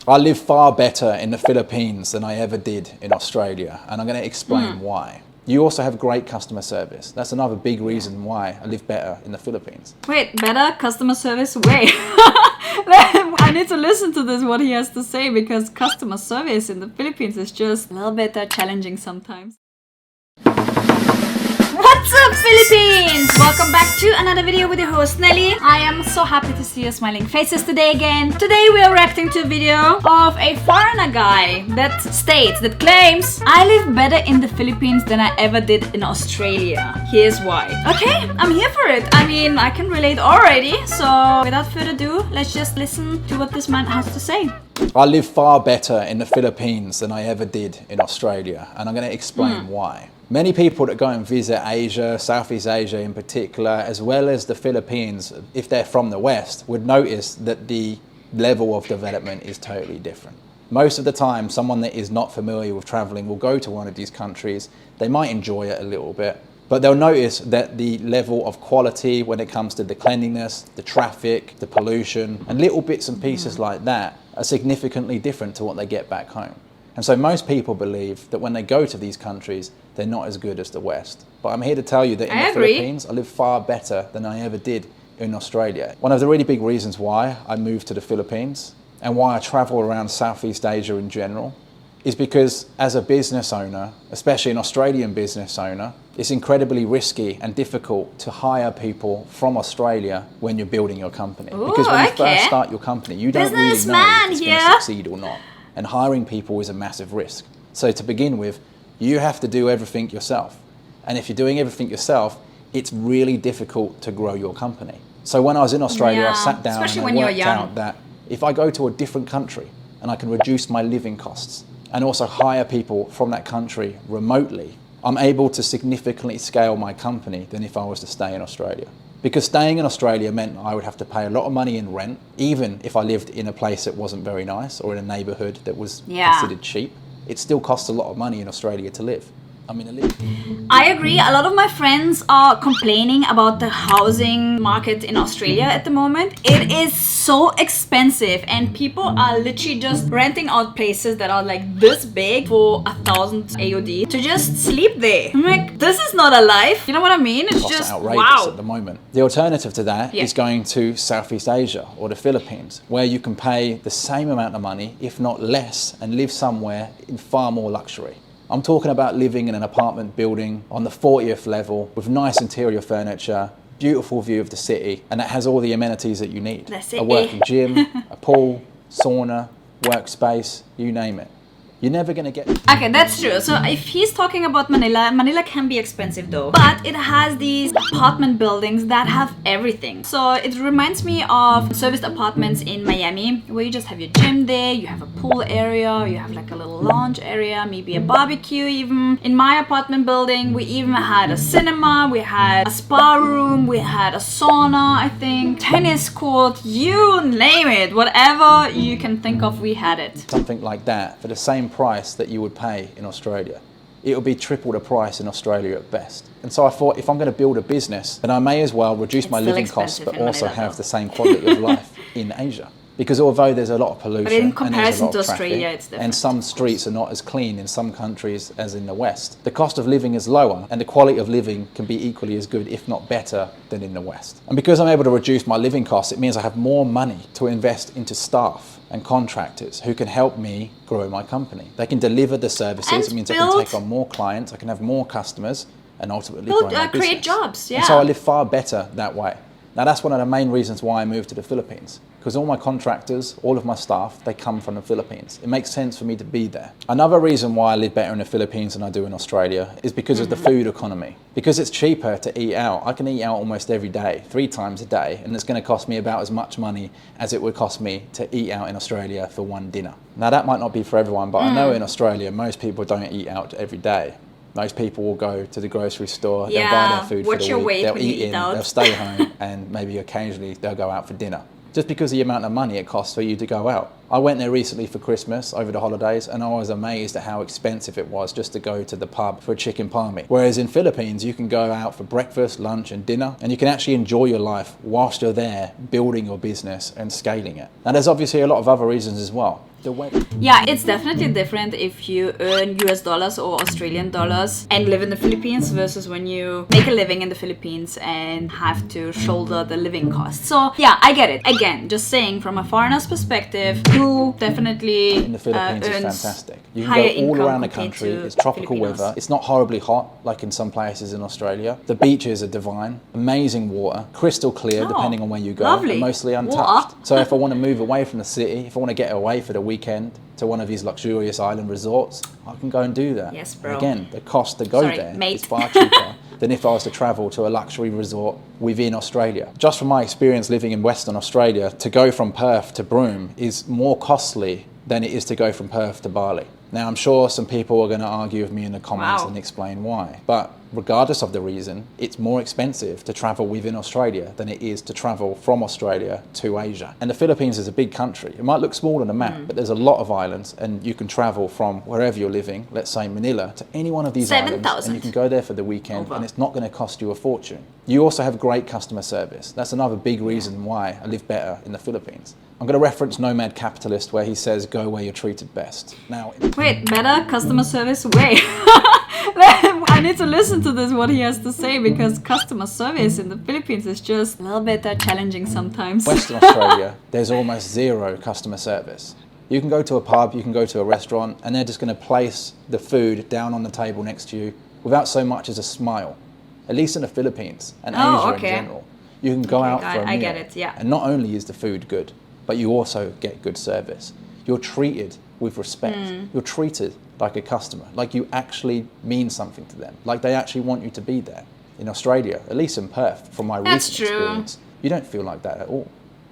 I live far better in the Philippines than I ever did in Australia, and I'm going to explain why. You also have great customer service. That's another big reason why I live better in the Philippines. Wait, better customer service? Wait. I need to listen to this, what he has to say, because customer service in the Philippines is just a little bit challenging sometimes. What's up, Philippines? Welcome back to another video with your host Nelly. I am so happy to see your smiling faces today again. Today we are reacting to a video of a foreigner guy that claims I live better in the Philippines than I ever did in Australia. Here's why. Okay, I'm here for it. I mean, I can relate already. So without further ado, let's just listen to what this man has to say. I live far better in the Philippines than I ever did in Australia, and I'm going to explain why. Many people that go and visit Asia, Southeast Asia in particular, as well as the Philippines, if they're from the West, would notice that the level of development is totally different. Most of the time, someone that is not familiar with traveling will go to one of these countries. They might enjoy it a little bit, but they'll notice that the level of quality when it comes to the cleanliness, the traffic, the pollution, and little bits and pieces like that are significantly different to what they get back home. And so most people believe that when they go to these countries, they're not as good as the West. But I'm here to tell you that in the Philippines, I live far better than I ever did in Australia. One of the really big reasons why I moved to the Philippines and why I travel around Southeast Asia in general is because as a business owner, especially an Australian business owner, it's incredibly risky and difficult to hire people from Australia when you're building your company. Because when you first start your company, you don't really know if it's going to succeed or not. And hiring people is a massive risk. So to begin with, you have to do everything yourself. And if you're doing everything yourself, it's really difficult to grow your company. So when I was in Australia, I sat down and I worked out that if I go to a different country and I can reduce my living costs and also hire people from that country remotely, I'm able to significantly scale my company than if I was to stay in Australia. Because staying in Australia meant I would have to pay a lot of money in rent, even if I lived in a place that wasn't very nice or in a neighbourhood that was considered cheap. It still costs a lot of money in Australia to live. I agree. A lot of my friends are complaining about the housing market in Australia at the moment. It is so expensive and people are literally just renting out places that are like this big for 1,000 AUD to just sleep there. I'm like, this is not a life. You know what I mean? It's just outrageous at the moment. The alternative to that is going to Southeast Asia or the Philippines, where you can pay the same amount of money, if not less, and live somewhere in far more luxury. I'm talking about living in an apartment building on the 40th level with nice interior furniture, beautiful view of the city, and that has all the amenities that you need. A working gym, a pool, sauna, workspace, you name it. You're never going to get... Okay, that's true. So if he's talking about Manila, Manila can be expensive though. But it has these apartment buildings that have everything. So it reminds me of serviced apartments in Miami, where you just have your gym there, you have a pool area, you have like a little lounge area, maybe a barbecue even. In my apartment building, we even had a cinema, we had a spa room, we had a sauna, I think, tennis court, you name it. Whatever you can think of, we had it. Something like that for the same price that you would pay in Australia. It would be triple the price in Australia at best. And so I thought, if I'm going to build a business, then I may as well reduce my living costs, but also have the same quality of life in Asia. Because although there's a lot of pollution, but in comparison and there's a lot of to Australia, traffic, it's different. and some streets are not as clean in some countries as in the West, the cost of living is lower and the quality of living can be equally as good, if not better, than in the West. And because I'm able to reduce my living costs, it means I have more money to invest into staff and contractors who can help me grow my company. They can deliver the services. It means I can take on more clients, I can have more customers, and ultimately grow my business. Create jobs, And so I live far better that way. Now that's one of the main reasons why I moved to the Philippines, because all my contractors, all of my staff, they come from the Philippines. It makes sense for me to be there. Another reason why I live better in the Philippines than I do in Australia is because of the food economy. Because it's cheaper to eat out. I can eat out almost every day, 3 times a day, and it's going to cost me about as much money as it would cost me to eat out in Australia for one dinner. Now that might not be for everyone, but I know in Australia most people don't eat out every day. Most people will go to the grocery store, they'll buy their food for the week, they'll eat in, they'll stay home, and maybe occasionally they'll go out for dinner. Just because of the amount of money it costs for you to go out. I went there recently for Christmas over the holidays, and I was amazed at how expensive it was just to go to the pub for a chicken palmy. Whereas in Philippines, you can go out for breakfast, lunch and dinner, and you can actually enjoy your life whilst you're there building your business and scaling it. And there's obviously a lot of other reasons as well. Yeah, it's definitely different if you earn US dollars or Australian dollars and live in the Philippines versus when you make a living in the Philippines and have to shoulder the living costs. So yeah, I get it. Again, just saying from a foreigner's perspective, who definitely in the Philippines is fantastic. You can higher go all income around the compared country. to It's tropical Filipinos. weather. It's not horribly hot like in some places in Australia. The beaches are divine. Amazing water, crystal clear Oh, depending on where you go, lovely. and mostly Water. untouched. So if I want to move away from the city, if I want to get away for the weekend to one of these luxurious island resorts, I can go and do that. Yes, bro. Again, the cost to go Sorry, there mate. is far cheaper than if I was to travel to a luxury resort within Australia. Just from my experience living in Western Australia, to go from Perth to Broome is more costly than it is to go from Perth to Bali. Now, I'm sure some people are going to argue with me in the comments Wow. and explain why. But regardless of the reason, it's more expensive to travel within Australia than it is to travel from Australia to Asia. And the Philippines is a big country. It might look small on a map, but there's a lot of islands, and you can travel from wherever you're living, let's say Manila, to any one of these islands, 7,000. and you can go there for the weekend, Over. and it's not going to cost you a fortune. You also have great customer service. That's another big reason why I live better in the Philippines. I'm going to reference Nomad Capitalist, where he says, go where you're treated best. Now, Wait, better customer service? Wait. I need to listen to this, what he has to say, because customer service in the Philippines is just a little bit challenging sometimes. Western Australia, there's almost zero customer service. You can go to a pub, you can go to a restaurant, and they're just going to place the food down on the table next to you without so much as a smile. At least in the Philippines and Asia okay. in general. You can go out for a meal. I get it, yeah. And not only is the food good, but you also get good service. You're treated with respect. You're treated like a customer, like you actually mean something to them, like they actually want you to be there. In Australia, at least in Perth, from my That's recent true. experience, you don't feel like that at all.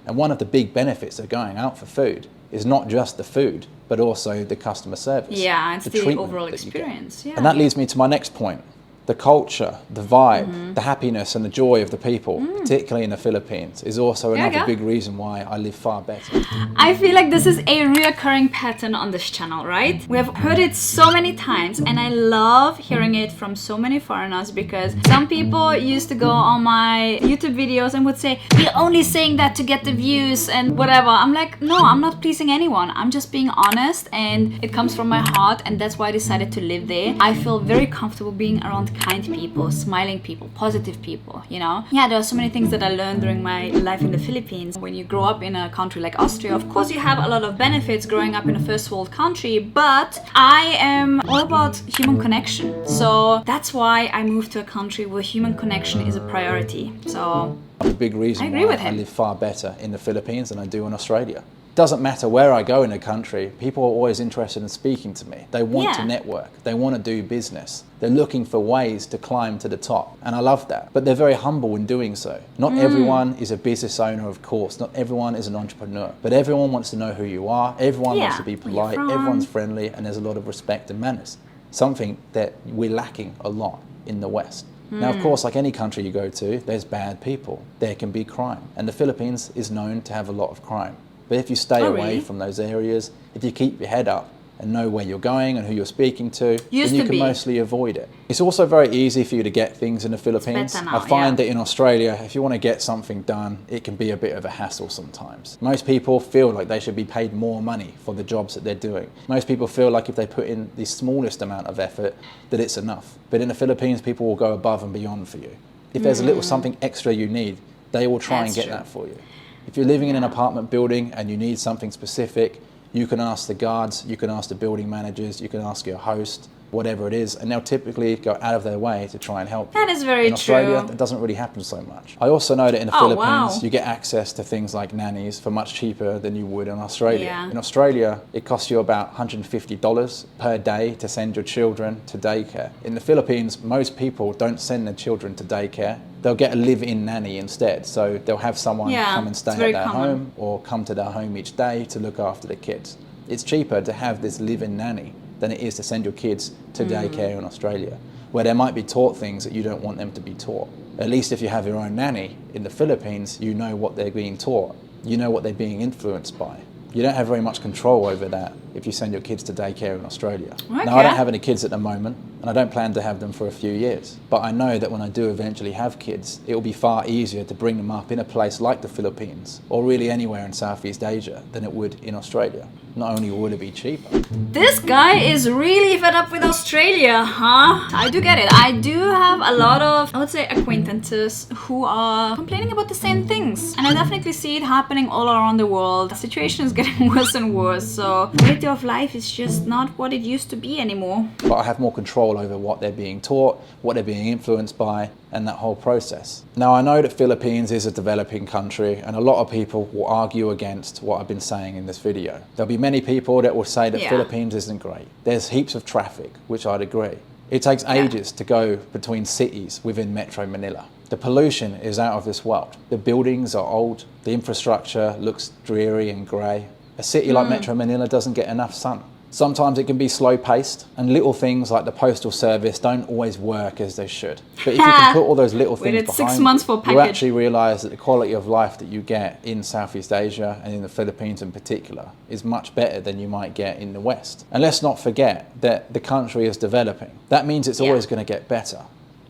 And one of the big benefits of going out for food is not just the food, but also the customer service. Yeah, it's the treatment overall that you get. experience, yeah. And that leads me to my next point. The culture, the vibe, the happiness and the joy of the people, particularly in the Philippines, is also another big reason why I live far better. I feel like this is a reoccurring pattern on this channel, right? We have heard it so many times, and I love hearing it from so many foreigners, because some people used to go on my YouTube videos and would say, you're only saying that to get the views and whatever. I'm like, no, I'm not pleasing anyone. I'm just being honest, and it comes from my heart, and that's why I decided to live there. I feel very comfortable being around kind people, smiling people, positive people, you know? Yeah, there are so many things that I learned during my life in the Philippines. When you grow up in a country like Austria, of course you have a lot of benefits growing up in a first world country, but I am all about human connection. So that's why I moved to a country where human connection is a priority. So A big reason I agree why with I him. live far better in the Philippines than I do in Australia. Doesn't matter where I go in a country, people are always interested in speaking to me. They want to network, they want to do business. They're looking for ways to climb to the top, and I love that. But they're very humble in doing so. Not everyone is a business owner, of course. Not everyone is an entrepreneur. But everyone wants to know who you are, everyone wants to be where you're polite, from. everyone's friendly, and there's a lot of respect and manners. Something that we're lacking a lot in the West. Now, of course, like any country you go to, there's bad people. There can be crime. And the Philippines is known to have a lot of crime. But if you stay away really? from those areas, if you keep your head up and know where you're going and who you're speaking to, Used then you to can be. mostly avoid it. It's also very easy for you to get things in the Philippines. better now, I find yeah. that in Australia, if you want to get something done, it can be a bit of a hassle sometimes. Most people feel like they should be paid more money for the jobs that they're doing. Most people feel like if they put in the smallest amount of effort, that it's enough. But in the Philippines, people will go above and beyond for you. If there's a little something extra you need, they will try and That's get true. that for you. If you're living in an apartment building and you need something specific, you can ask the guards, you can ask the building managers, you can ask your host, whatever it is, and they'll typically go out of their way to try and help you. That is very in Australia, true. that doesn't really happen so much. I also know that in the Oh, Philippines, wow. you get access to things like nannies for much cheaper than you would in Australia. Yeah. In Australia, it costs you about $150 per day to send your children to daycare. In the Philippines, most people don't send their children to daycare. They'll get a live-in nanny instead. So they'll have someone Yeah, come and it's stay at very their common. home or come to their home each day to look after the kids. It's cheaper to have this live-in nanny than it is to send your kids to daycare in Australia, where they might be taught things that you don't want them to be taught. At least if you have your own nanny in the Philippines, you know what they're being taught. You know what they're being influenced by. You don't have very much control over that if you send your kids to daycare in Australia. Okay. Now, I don't have any kids at the moment, and I don't plan to have them for a few years. But I know that when I do eventually have kids, it will be far easier to bring them up in a place like the Philippines, or really anywhere in Southeast Asia, than it would in Australia. Not only would it be cheaper. This guy is really fed up with Australia, huh? I do get it. I do have a lot of, I would say, acquaintances who are complaining about the same things. And I definitely see it happening all around the world. The situation is getting worse and worse. So quality of life is just not what it used to be anymore. But I have more control over what they're being taught, what they're being influenced by, and that whole process. Now, I know that Philippines is a developing country, and a lot of people will argue against what I've been saying in this video. There'll be many people that will say that Philippines isn't great. There's heaps of traffic, which I'd agree. It takes ages to go between cities within Metro Manila. The pollution is out of this world. The buildings are old. The infrastructure looks dreary and grey. A city like Metro Manila doesn't get enough sun. Sometimes it can be slow paced, and little things like the postal service don't always work as they should. But if you can put all those little things behind 6 months for you actually realise that the quality of life that you get in Southeast Asia and in the Philippines in particular is much better than you might get in the West. And let's not forget that the country is developing. That means it's always going to get better.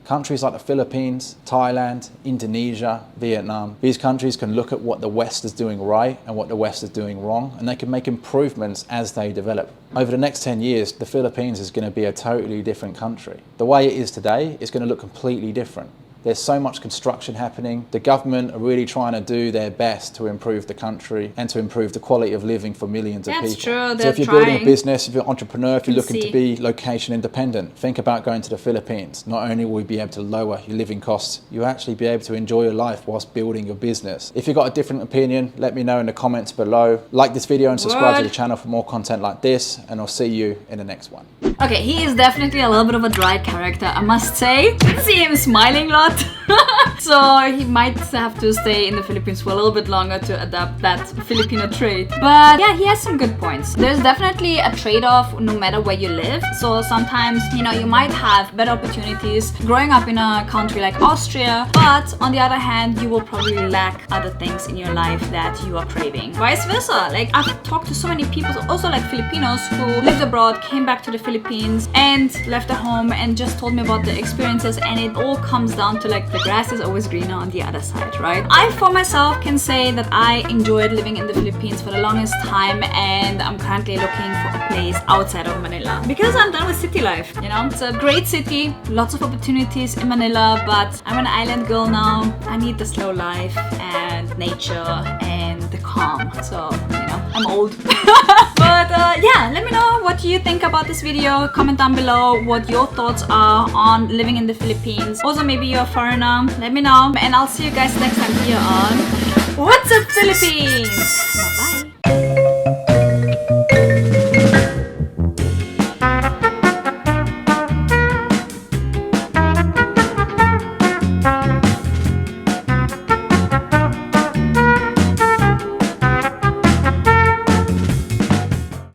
Countries like the Philippines, Thailand, Indonesia, Vietnam, these countries can look at what the West is doing right and what the West is doing wrong, and they can make improvements as they develop. Over the next 10 years, the Philippines is going to be a totally different country. The way it is today is going to look completely different. There's so much construction happening. The government are really trying to do their best to improve the country and to improve the quality of living for millions of people. That's true. So if you're building a business, if you're an entrepreneur, if you're looking to be location independent, think about going to the Philippines. Not only will you be able to lower your living costs, you'll actually be able to enjoy your life whilst building your business. If you've got a different opinion, let me know in the comments below. Like this video and subscribe to the channel for more content like this, and I'll see you in the next one. Okay, he is definitely a little bit of a dry character, I must say. I see him smiling a lot. So he might have to stay in the Philippines for a little bit longer to adapt that Filipino trait. But yeah, he has some good points. There's definitely a trade-off no matter where you live. So sometimes, you know, you might have better opportunities growing up in a country like Austria, but on the other hand, you will probably lack other things in your life that you are craving. Vice versa. Like, I've talked to so many people, also like Filipinos who lived abroad, came back to the Philippines and left their home and just told me about the experiences, and it all comes down to like the grass is always greener on the other side, right? I for myself can say that I enjoyed living in the Philippines for the longest time, and I'm currently looking for a place outside of Manila because I'm done with city life, you know? It's a great city, lots of opportunities in Manila, but I'm an island girl now. I need the slow life and nature and the calm, so, you know, I'm old. But yeah, let me know what you think about this video. Comment down below what your thoughts are on living in the Philippines. Also, maybe you're a foreigner, let me know. And I'll see you guys next time here on What's Up Philippines?